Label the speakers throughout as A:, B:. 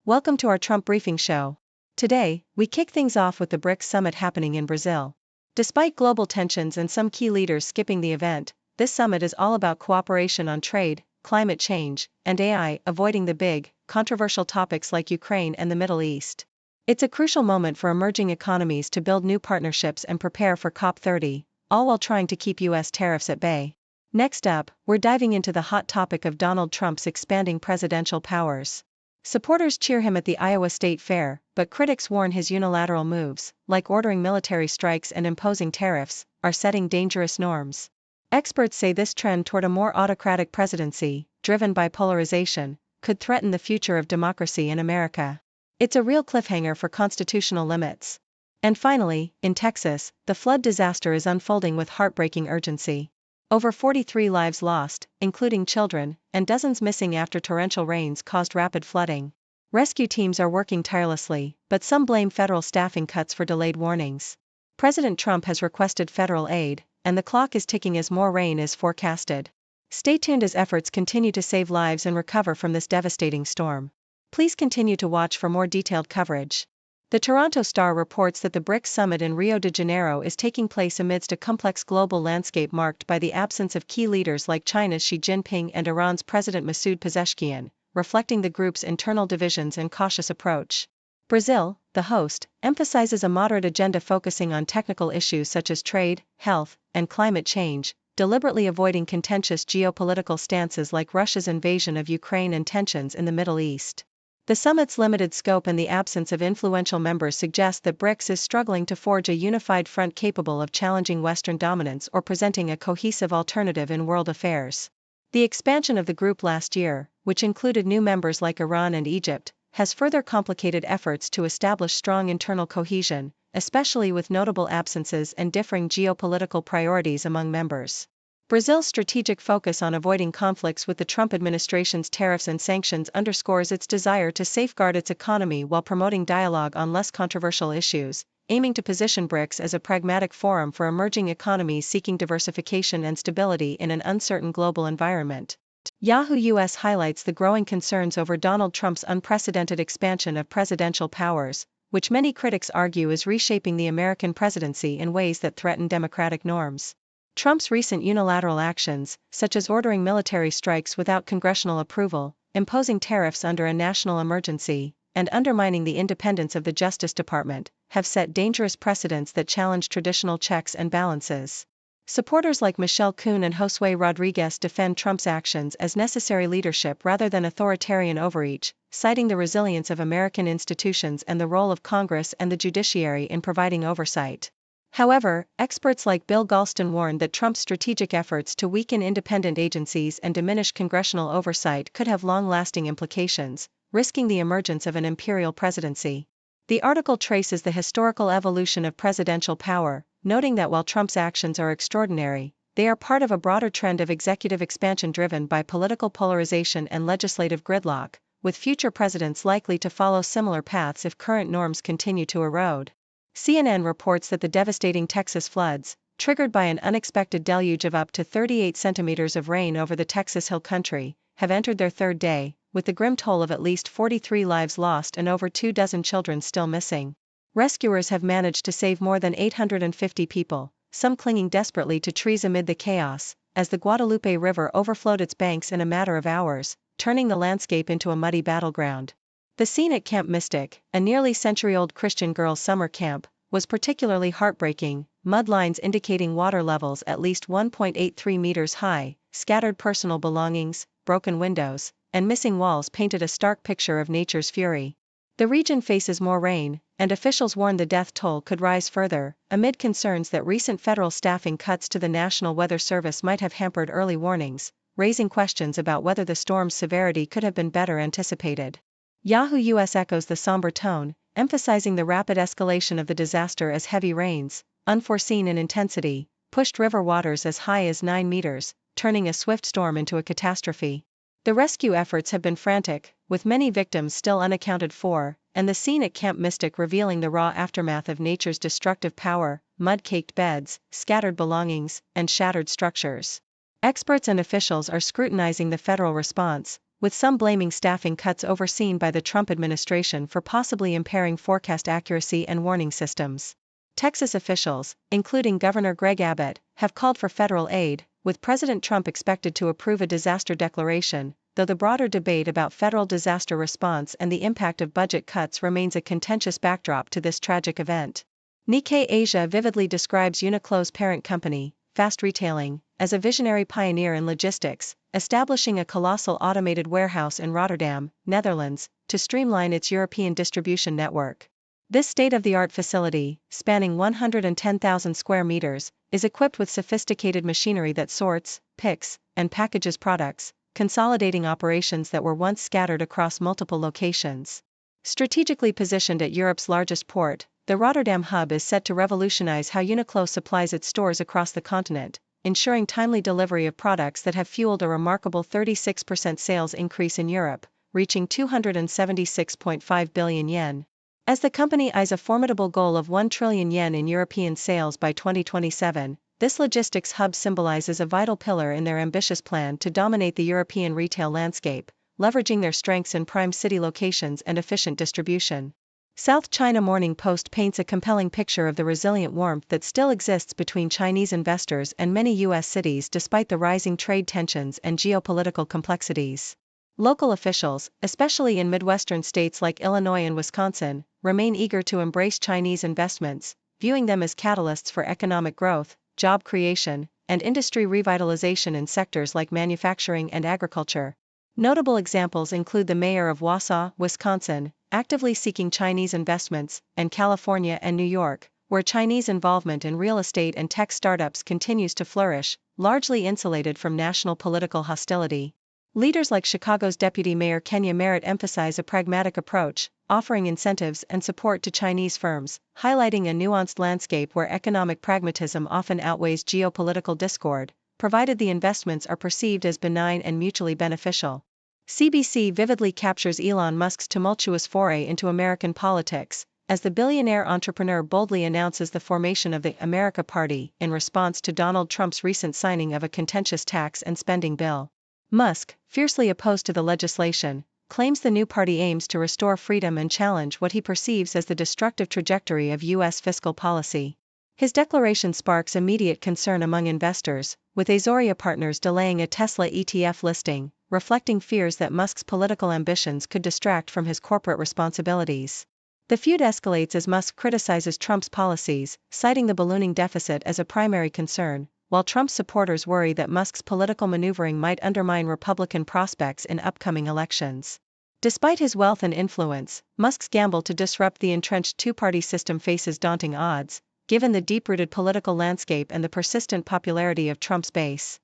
A: Welcome to our Trump Briefing Show. Today, we kick things off with the BRICS summit happening in Brazil. Despite global tensions and some key leaders skipping the event, this summit is all about cooperation on trade, climate change, and AI, avoiding the big, controversial topics like Ukraine and the Middle East. It's a crucial moment for emerging economies to build new partnerships and prepare for COP30, all while trying to keep US tariffs at bay. Next up, we're diving into the hot topic of Donald Trump's expanding presidential powers. Supporters cheer him at the Iowa State Fair, but critics warn his unilateral moves, like ordering military strikes and imposing tariffs, are setting dangerous norms. Experts say this trend toward a more autocratic presidency, driven by polarization, could threaten the future of democracy in America. It's a real cliffhanger for constitutional limits. And finally, in Texas, the flood disaster is unfolding with heartbreaking urgency. Over 43 lives lost, including children, and dozens missing after torrential rains caused rapid flooding. Rescue teams are working tirelessly, but some blame federal staffing cuts for delayed warnings. President Trump has requested federal aid, and the clock is ticking as more rain is forecasted. Stay tuned as efforts continue to save lives and recover from this devastating storm. Please continue to watch for more detailed coverage. The Toronto Star reports that the BRICS summit in Rio de Janeiro is taking place amidst a complex global landscape marked by the absence of key leaders like China's Xi Jinping and Iran's President Masoud Pezeshkian, reflecting the group's internal divisions and cautious approach. Brazil, the host, emphasizes a moderate agenda focusing on technical issues such as trade, health, and climate change, deliberately avoiding contentious geopolitical stances like Russia's invasion of Ukraine and tensions in the Middle East. The summit's limited scope and the absence of influential members suggest that BRICS is struggling to forge a unified front capable of challenging Western dominance or presenting a cohesive alternative in world affairs. The expansion of the group last year, which included new members like Iran and Egypt, has further complicated efforts to establish strong internal cohesion, especially with notable absences and differing geopolitical priorities among members. Brazil's strategic focus on avoiding conflicts with the Trump administration's tariffs and sanctions underscores its desire to safeguard its economy while promoting dialogue on less controversial issues, aiming to position BRICS as a pragmatic forum for emerging economies seeking diversification and stability in an uncertain global environment. Yahoo US highlights the growing concerns over Donald Trump's unprecedented expansion of presidential powers, which many critics argue is reshaping the American presidency in ways that threaten democratic norms. Trump's recent unilateral actions, such as ordering military strikes without congressional approval, imposing tariffs under a national emergency, and undermining the independence of the Justice Department, have set dangerous precedents that challenge traditional checks and balances. Supporters like Michelle Kuhn and Josue Rodriguez defend Trump's actions as necessary leadership rather than authoritarian overreach, citing the resilience of American institutions and the role of Congress and the judiciary in providing oversight. However, experts like Bill Galston warn that Trump's strategic efforts to weaken independent agencies and diminish congressional oversight could have long-lasting implications, risking the emergence of an imperial presidency. The article traces the historical evolution of presidential power, noting that while Trump's actions are extraordinary, they are part of a broader trend of executive expansion driven by political polarization and legislative gridlock, with future presidents likely to follow similar paths if current norms continue to erode. CNN reports that the devastating Texas floods, triggered by an unexpected deluge of up to 38 centimeters of rain over the Texas Hill Country, have entered their third day, with the grim toll of at least 43 lives lost and over 24 children still missing. Rescuers have managed to save more than 850 people, some clinging desperately to trees amid the chaos, as the Guadalupe River overflowed its banks in a matter of hours, turning the landscape into a muddy battleground. The scene at Camp Mystic, a nearly century-old Christian girls' summer camp, was particularly heartbreaking, mud lines indicating water levels at least 1.83 meters high, scattered personal belongings, broken windows, and missing walls painted a stark picture of nature's fury. The region faces more rain, and officials warn the death toll could rise further, amid concerns that recent federal staffing cuts to the National Weather Service might have hampered early warnings, raising questions about whether the storm's severity could have been better anticipated. Yahoo US echoes the somber tone, emphasizing the rapid escalation of the disaster as heavy rains, unforeseen in intensity, pushed river waters as high as 9 meters, turning a swift storm into a catastrophe. The rescue efforts have been frantic, with many victims still unaccounted for, and the scene at Camp Mystic revealing the raw aftermath of nature's destructive power, mud-caked beds, scattered belongings, and shattered structures. Experts and officials are scrutinizing the federal response, with some blaming staffing cuts overseen by the Trump administration for possibly impairing forecast accuracy and warning systems. Texas officials, including Governor Greg Abbott, have called for federal aid, with President Trump expected to approve a disaster declaration, though the broader debate about federal disaster response and the impact of budget cuts remains a contentious backdrop to this tragic event. Nikkei Asia vividly describes Uniqlo's parent company, Fast Retailing, as a visionary pioneer in logistics, establishing a colossal automated warehouse in Rotterdam, Netherlands, to streamline its European distribution network. This state-of-the-art facility, spanning 110,000 square meters, is equipped with sophisticated machinery that sorts, picks, and packages products, consolidating operations that were once scattered across multiple locations. Strategically positioned at Europe's largest port, the Rotterdam hub is set to revolutionize how Uniqlo supplies its stores across the continent, ensuring timely delivery of products that have fueled a remarkable 36% sales increase in Europe, reaching 276.5 billion yen. As the company eyes a formidable goal of 1 trillion yen in European sales by 2027, this logistics hub symbolizes a vital pillar in their ambitious plan to dominate the European retail landscape, leveraging their strengths in prime city locations and efficient distribution. South China Morning Post paints a compelling picture of the resilient warmth that still exists between Chinese investors and many U.S. cities despite the rising trade tensions and geopolitical complexities. Local officials, especially in Midwestern states like Illinois and Wisconsin, remain eager to embrace Chinese investments, viewing them as catalysts for economic growth, job creation, and industry revitalization in sectors like manufacturing and agriculture. Notable examples include the mayor of Wausau, Wisconsin, actively seeking Chinese investments, and California and New York, where Chinese involvement in real estate and tech startups continues to flourish, largely insulated from national political hostility. Leaders like Chicago's Deputy Mayor Kenya Merritt emphasize a pragmatic approach, offering incentives and support to Chinese firms, highlighting a nuanced landscape where economic pragmatism often outweighs geopolitical discord, provided the investments are perceived as benign and mutually beneficial. CBC vividly captures Elon Musk's tumultuous foray into American politics, as the billionaire entrepreneur boldly announces the formation of the America Party in response to Donald Trump's recent signing of a contentious tax and spending bill. Musk, fiercely opposed to the legislation, claims the new party aims to restore freedom and challenge what he perceives as the destructive trajectory of U.S. fiscal policy. His declaration sparks immediate concern among investors, with Azoria Partners delaying a Tesla ETF listing, reflecting fears that Musk's political ambitions could distract from his corporate responsibilities. The feud escalates as Musk criticizes Trump's policies, citing the ballooning deficit as a primary concern, while Trump's supporters worry that Musk's political maneuvering might undermine Republican prospects in upcoming elections. Despite his wealth and influence, Musk's gamble to disrupt the entrenched two-party system faces daunting odds, given the deep-rooted political landscape and the persistent popularity of Trump's base.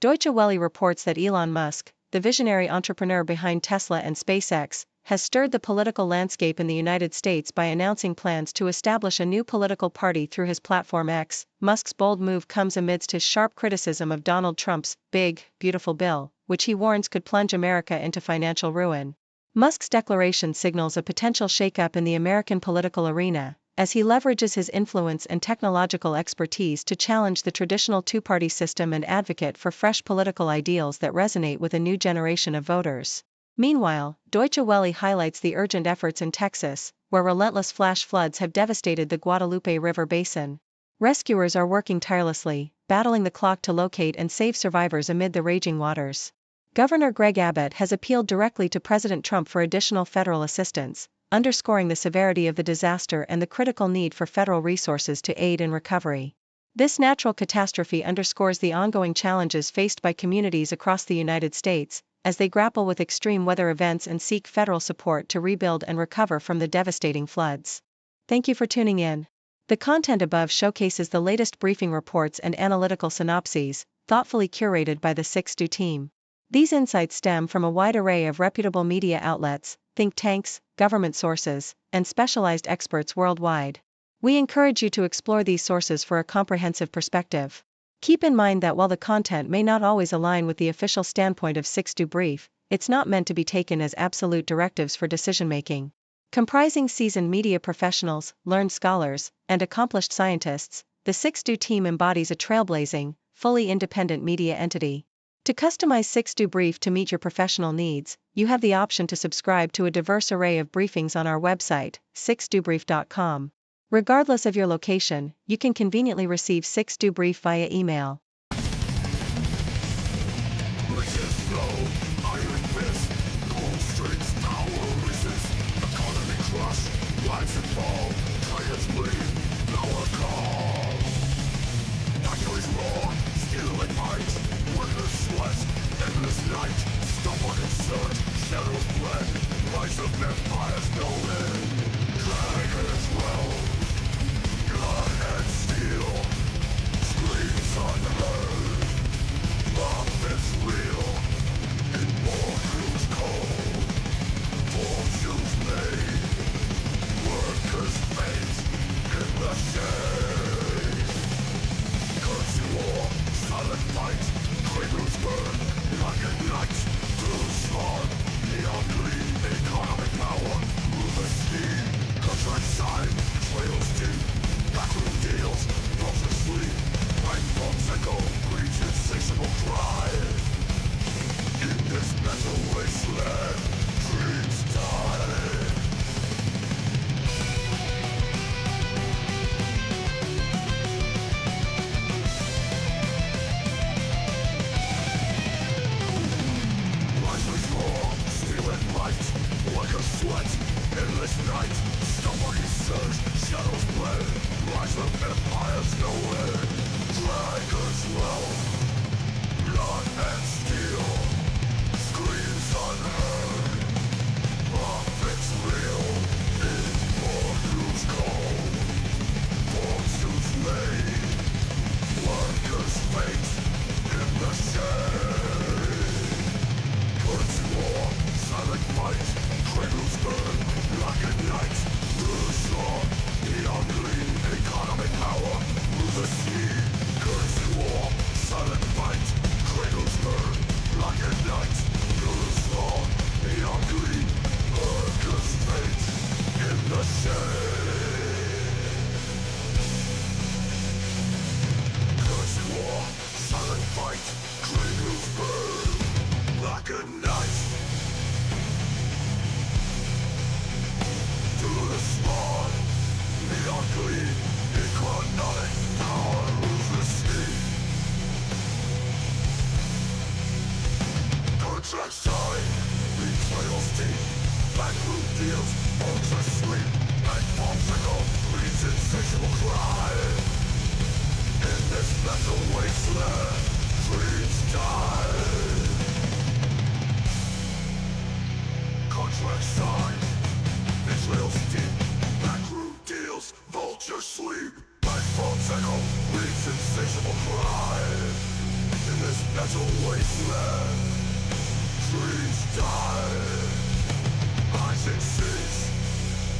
A: Deutsche Welle reports that Elon Musk, the visionary entrepreneur behind Tesla and SpaceX, has stirred the political landscape in the United States by announcing plans to establish a new political party through his platform X. Musk's bold move comes amidst his sharp criticism of Donald Trump's big, beautiful bill, which he warns could plunge America into financial ruin. Musk's declaration signals a potential shakeup in the American political arena, as he leverages his influence and technological expertise to challenge the traditional two-party system and advocate for fresh political ideals that resonate with a new generation of voters. Meanwhile, Deutsche Welle highlights the urgent efforts in Texas, where relentless flash floods have devastated the Guadalupe River basin. Rescuers are working tirelessly, battling the clock to locate and save survivors amid the raging waters. Governor Greg Abbott has appealed directly to President Trump for additional federal assistance, underscoring the severity of the disaster and the critical need for federal resources to aid in recovery. This natural catastrophe underscores the ongoing challenges faced by communities across the United States, as they grapple with extreme weather events and seek federal support to rebuild and recover from the devastating floods. Thank you for tuning in. The content above showcases the latest briefing reports and analytical synopses, thoughtfully curated by the 6Do team. These insights stem from a wide array of reputable media outlets, think tanks, government sources, and specialized experts worldwide. We encourage you to explore these sources for a comprehensive perspective. Keep in mind that while the content may not always align with the official standpoint of 6Do Brief, it's not meant to be taken as absolute directives for decision-making. Comprising seasoned media professionals, learned scholars, and accomplished scientists, the 6Do team embodies a trailblazing, fully independent media entity. To customize 6Do Brief to meet your professional needs, you have the option to subscribe to a diverse array of briefings on our website, 6dobrief.com. Regardless of your location, you can conveniently receive 6Do Brief via email.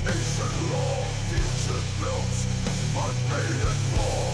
B: Ancient law, future built, unpaid and more.